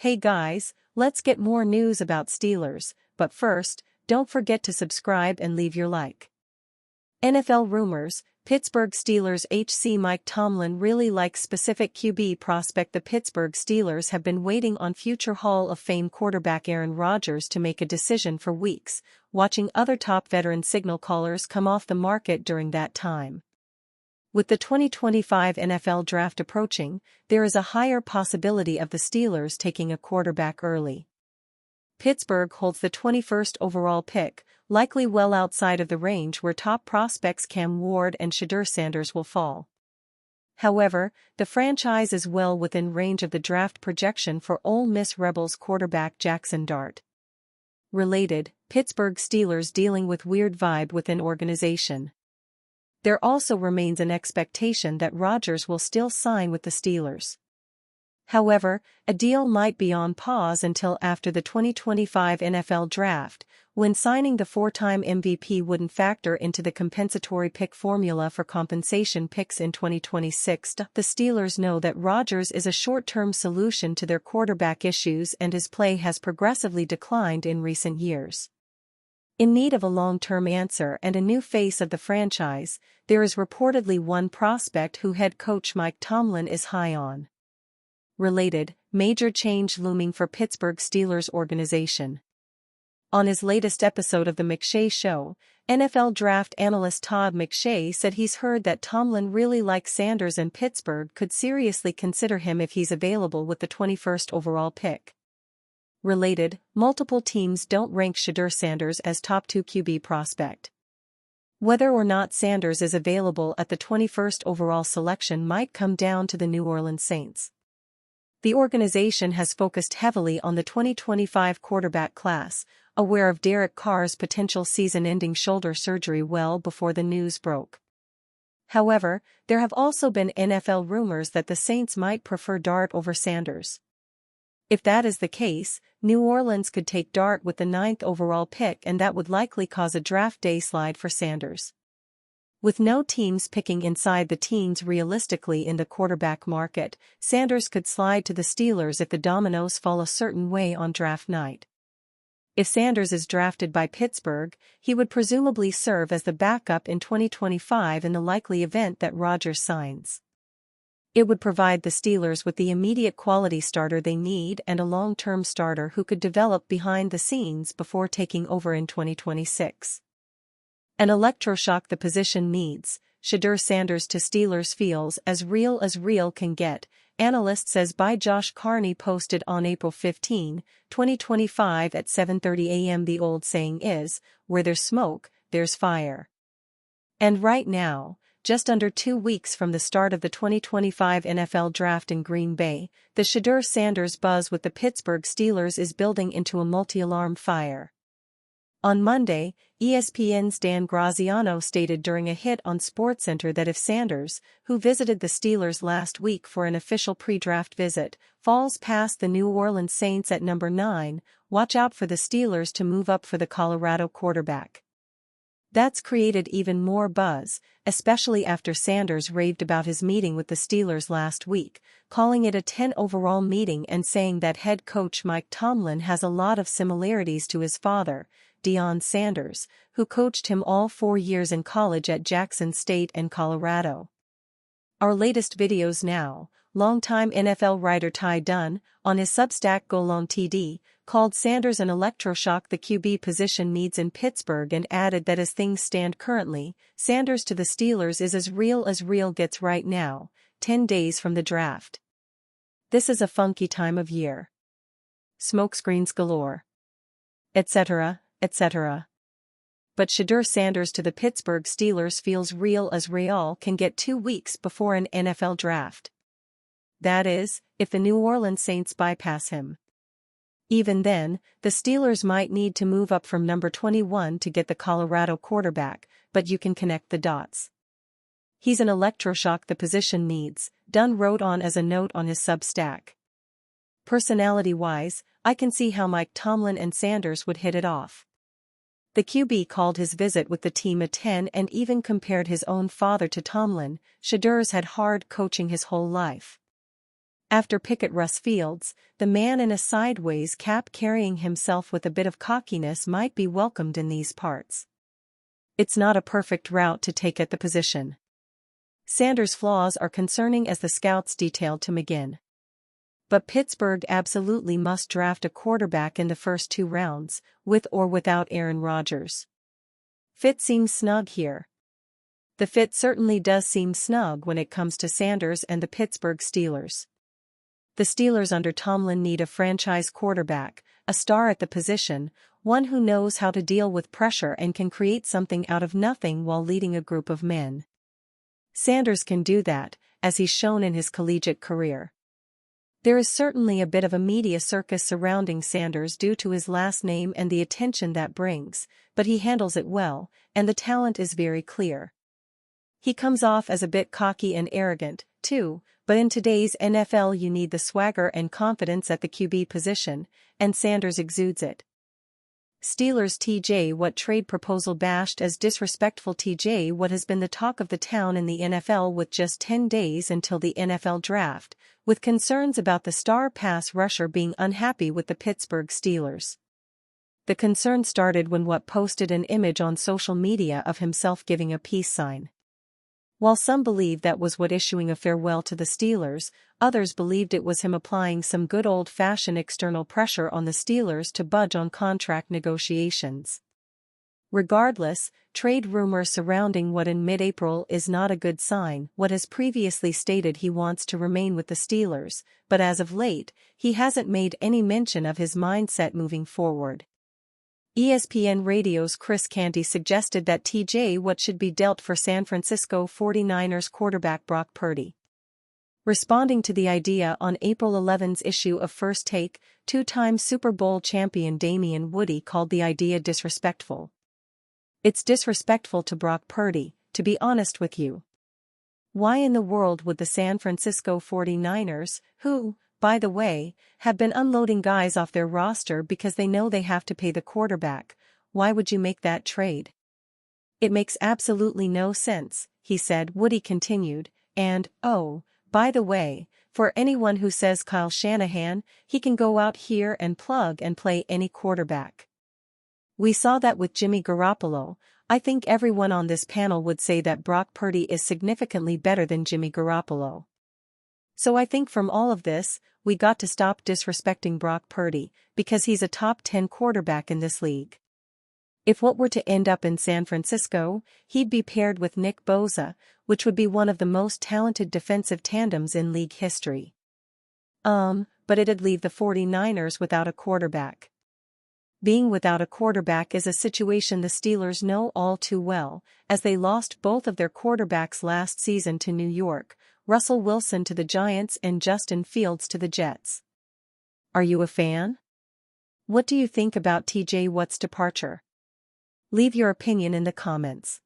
Hey guys, let's get more news about Steelers, but first, don't forget to subscribe and leave your like. NFL rumors, Pittsburgh Steelers HC Mike Tomlin really likes specific QB prospect. The Pittsburgh Steelers have been waiting on future Hall of Fame quarterback Aaron Rodgers to make a decision for weeks, watching other top veteran signal callers come off the market during that time. With the 2025 NFL Draft approaching, there is a higher possibility of the Steelers taking a quarterback early. Pittsburgh holds the 21st overall pick, likely well outside of the range where top prospects Cam Ward and Shedeur Sanders will fall. However, the franchise is well within range of the draft projection for Ole Miss Rebels quarterback Jackson Dart. Related, Pittsburgh Steelers dealing with weird vibe within organization. There also remains an expectation that Rodgers will still sign with the Steelers. However, a deal might be on pause until after the 2025 NFL Draft, when signing the four-time MVP wouldn't factor into the compensatory pick formula for compensation picks in 2026. The Steelers know that Rodgers is a short-term solution to their quarterback issues and his play has progressively declined in recent years. In need of a long-term answer and a new face of the franchise, there is reportedly one prospect who head coach Mike Tomlin is high on. Related, major change looming for Pittsburgh Steelers organization. On his latest episode of The McShay Show, NFL draft analyst Todd McShay said he's heard that Tomlin really likes Sanders and Pittsburgh could seriously consider him if he's available with the 21st overall pick. Related, multiple teams don't rank Shedeur Sanders as top 2 QB prospect. Whether or not Sanders is available at the 21st overall selection might come down to the New Orleans Saints. The organization has focused heavily on the 2025 quarterback class, aware of Derek Carr's potential season-ending shoulder surgery well before the news broke. However, there have also been NFL rumors that the Saints might prefer Dart over Sanders. If that is the case, New Orleans could take Dart with the 9th overall pick and that would likely cause a draft day slide for Sanders. With no teams picking inside the teens realistically in the quarterback market, Sanders could slide to the Steelers if the dominoes fall a certain way on draft night. If Sanders is drafted by Pittsburgh, he would presumably serve as the backup in 2025 in the likely event that Rodgers signs. It would provide the Steelers with the immediate quality starter they need and a long-term starter who could develop behind the scenes before taking over in 2026. An electroshock the position needs, Shedeur Sanders to Steelers feels as real can get, analyst says by Josh Carney posted on April 15, 2025 at 7:30 a.m. The old saying is, where there's smoke, there's fire. And right now, just under 2 weeks from the start of the 2025 NFL Draft in Green Bay, the Shedeur Sanders buzz with the Pittsburgh Steelers is building into a multi-alarm fire. On Monday, ESPN's Dan Graziano stated during a hit on SportsCenter that if Sanders, who visited the Steelers last week for an official pre-draft visit, falls past the New Orleans Saints at number 9, watch out for the Steelers to move up for the Colorado quarterback. That's created even more buzz, especially after Sanders raved about his meeting with the Steelers last week, calling it a 10 overall meeting and saying that head coach Mike Tomlin has a lot of similarities to his father, Deion Sanders, who coached him all 4 years in college at Jackson State and Colorado. Our latest videos now, longtime NFL writer Ty Dunn, on his Substack Golong TD, called Sanders an electroshock the QB position needs in Pittsburgh and added that as things stand currently, Sanders to the Steelers is as real gets right now, 10 days from the draft. This is a funky time of year. Smokescreens galore. Etc., etc. But Shedeur Sanders to the Pittsburgh Steelers feels real can get 2 weeks before an NFL draft. That is, if the New Orleans Saints bypass him. Even then, the Steelers might need to move up from number 21 to get the Colorado quarterback, but you can connect the dots. He's an electroshock the position needs, Dunn wrote on as a note on his Substack. Personality-wise, I can see how Mike Tomlin and Sanders would hit it off. The QB called his visit with the team a 10 and even compared his own father to Tomlin. Shedeur's had hard coaching his whole life. After pick at Russ Fields, the man in a sideways cap carrying himself with a bit of cockiness might be welcomed in these parts. It's not a perfect route to take at the position. Sanders' flaws are concerning as the scouts detailed to McGinn. But Pittsburgh absolutely must draft a quarterback in the first 2 rounds, with or without Aaron Rodgers. Fit seems snug here. The fit certainly does seem snug when it comes to Sanders and the Pittsburgh Steelers. The Steelers under Tomlin need a franchise quarterback, a star at the position, one who knows how to deal with pressure and can create something out of nothing while leading a group of men. Sanders can do that, as he's shown in his collegiate career. There is certainly a bit of a media circus surrounding Sanders due to his last name and the attention that brings, but he handles it well, and the talent is very clear. He comes off as a bit cocky and arrogant, too, but in today's NFL you need the swagger and confidence at the QB position, and Sanders exudes it. Steelers T.J. Watt trade proposal bashed as disrespectful. T.J. Watt has been the talk of the town in the NFL with just 10 days until the NFL draft, with concerns about the star pass rusher being unhappy with the Pittsburgh Steelers. The concern started when Watt posted an image on social media of himself giving a peace sign. While some believed that was Watt issuing a farewell to the Steelers, others believed it was him applying some good old-fashioned external pressure on the Steelers to budge on contract negotiations. Regardless, trade rumors surrounding Watt in mid-April is not a good sign. Watt has previously stated he wants to remain with the Steelers, but as of late, he hasn't made any mention of his mindset moving forward. ESPN Radio's Chris Canty suggested that T.J. Watt should be dealt for San Francisco 49ers quarterback Brock Purdy. Responding to the idea on April 11's issue of First Take, 2-time Super Bowl champion Damien Woody called the idea disrespectful. It's disrespectful to Brock Purdy, to be honest with you. Why in the world would the San Francisco 49ers, who, by the way, have been unloading guys off their roster because they know they have to pay the quarterback, why would you make that trade? It makes absolutely no sense, he said. Woody continued, and, oh, by the way, for anyone who says Kyle Shanahan, he can go out here and plug and play any quarterback. We saw that with Jimmy Garoppolo. I think everyone on this panel would say that Brock Purdy is significantly better than Jimmy Garoppolo. So I think from all of this, we got to stop disrespecting Brock Purdy, because he's a top 10 quarterback in this league. If Watt were to end up in San Francisco, he'd be paired with Nick Bosa, which would be one of the most talented defensive tandems in league history. But it'd leave the 49ers without a quarterback. Being without a quarterback is a situation the Steelers know all too well, as they lost both of their quarterbacks last season to New York, Russell Wilson to the Giants and Justin Fields to the Jets. Are you a fan? What do you think about T.J. Watt's departure? Leave your opinion in the comments.